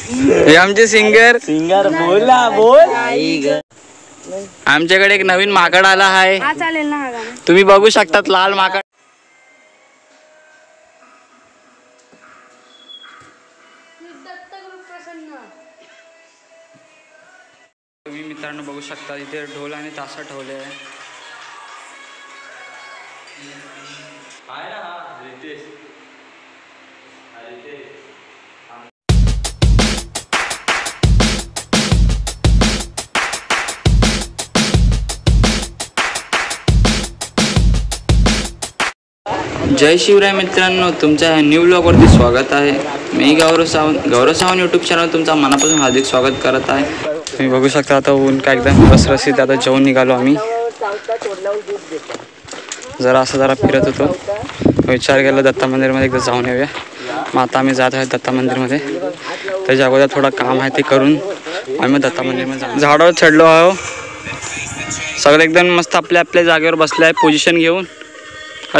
हे आमचे सिंगर बोला बोल. आमच्याकडे एक नवीन माकड आला आहे. हा चालेल ना हा गाणं. तुम्ही बघू शकतात लाल माकड. तुम्ही मित्रांनो बघू शकता इथे ढोल आणि ताशा ठेवले आहे. जय शिवराय मित्रांनो, तुमच्या न्यू व्लॉगवरती स्वागत आहे. मी गौरव सावंत यूट्यूब चॅनल तुमचा मनापासून हार्दिक स्वागत करत आहे. तुम्ही बघू शकता आता ऊन काय एकदम रसरशीत. आता जेवून निघालो आम्ही. जरा फिरत होतो. विचार केला दत्ता मंदिरमध्ये एकदा जाऊन येऊया. मग आता आम्ही जात आहे दत्ता मंदिरमध्ये. त्याच्या अगोदर थोडं काम आहे ते करून आम्ही दत्ता मंदिरमध्ये जाऊ. झाडावर चढलो आहो. सगळे एकदम मस्त आपल्या आपल्या जागेवर बसले आहे पोझिशन घेऊन.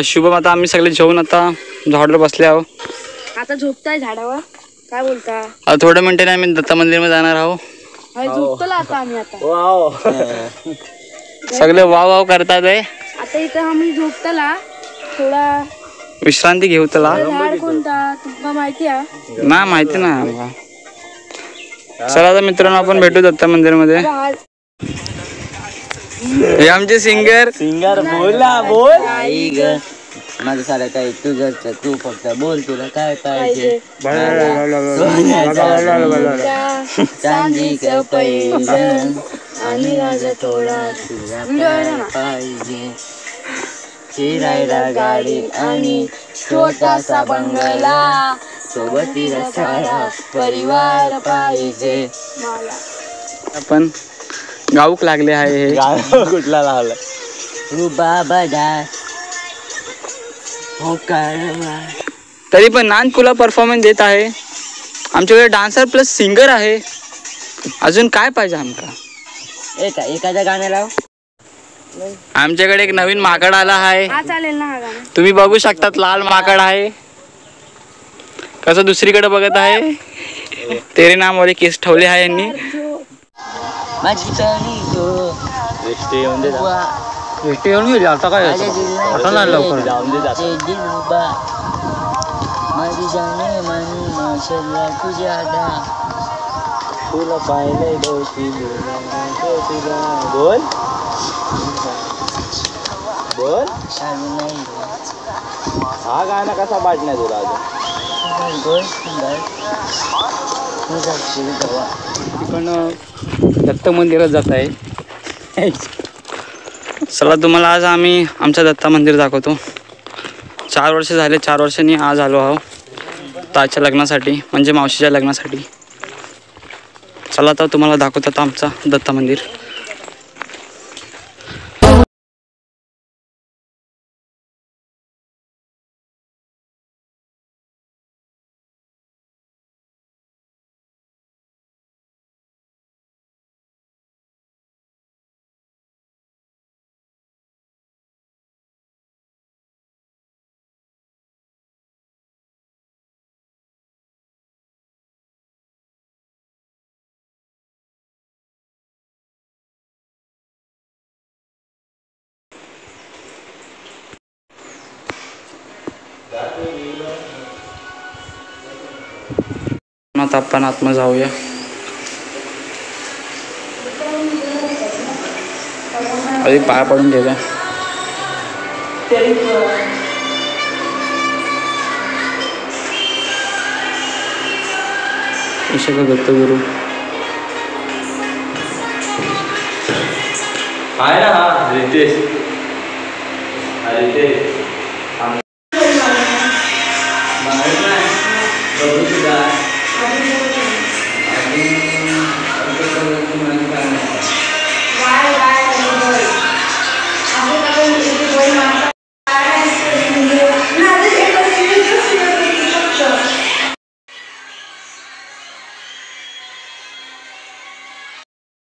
शुभम आता आम्ही सगळे जेवून आता झाडावर बसले आहो. आता झोपताय झाडावर काय बोलता? आता थोड्या मिनिटांनी आम्ही दत्ता मंदिरमध्ये जाणार आहोत. झोपतो आता आम्ही आता सगळे वाव वाव करतात आहे. आता इथं आम्ही झोपतला थोडा विश्रांती घेऊ तला. झाड कोणता तुमका माहिती आहे? ना माहिती ना. चला आता मित्रांनो आपण भेटू दत्ता मंदिरमध्ये. हे आमचे सिंगर बोला बोल. माझं सारं काय तुझं तू फक्त बोल तुला काय पाहिजे. चांदीचं पैंजण आणि राजा थोडा पाहिजे. फिरायला गाडी आणि छोटासा बंगला सोबतीला सारा परिवार पाहिजे. आपण गाऊक लागले आहे. हे कुठला लागला तरी पण नानकुला परफॉर्मन्स देत आहे. आमच्याकडे डान्सर प्लस सिंगर आहे. अजून काय पाहिजे आमका? एखाद्या गाण्याला आमच्याकडे एक नवीन माकड आला आहे. हा चालेल ना हा गाणं. तुम्ही बघू शकतात लाल माकड आहे. कसं दुसरीकडे बघत आहे. तेरे नामवाले केस ठेवले आहे यांनी. येऊन गेली आता काय आता नाही लवकर. तुला पाहिलंय बोल बोल. हा गाणं कसा वाटणार तुला अजून? पण दत्त मंदिरात जात आहे. चला तुम्हाला आज आम्ही आमचं दत्ता मंदिर दाखवतो. 4 वर्ष झाले. 4 वर्षांनी आज आलो आहो ताईच्या लग्नासाठी म्हणजे मावशीच्या लग्नासाठी. चला तर तुम्हाला दाखवतात आमचा दत्ता मंदिर. आता आपण आत्मा जाऊया. आधी पाया पडून घेऊया. ईशा दत्तगुरु आहे ना. हा रितेश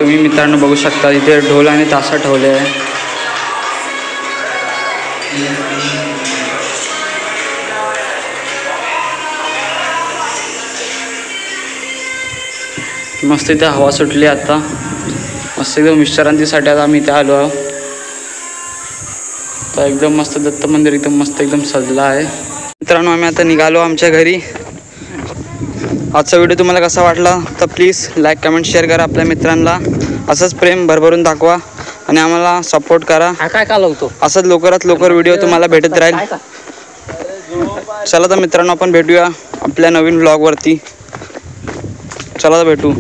तुम्ही मित्रांनो बघू शकता इथे ढोल आणि ताशा ठेवले आहे. मस्त इथे हवा सुटली आता, मस्त एकदम विश्रांतीसाठी आता आम्ही इथे आलो आहोत. तर एकदम मस्त दत्त मंदिर एकदम मस्त एकदम सजलं आहे. मित्रांनो आम्ही आता निघालो आमच्या घरी. आजचा व्हिडिओ तुम्हाला कसा वाटला तर प्लीज लाईक कमेंट शेअर करा. आपल्या मित्रांना असंच प्रेम भरभरून दाखवा आणि आम्हाला सपोर्ट करा. काय कालवतो असंच लवकरात लवकर व्हिडिओ तुम्हाला भेटत राहील. चला तर मित्रांनो आपण भेटूया आपल्या नवीन व्लॉगवरती. चला तर भेटू.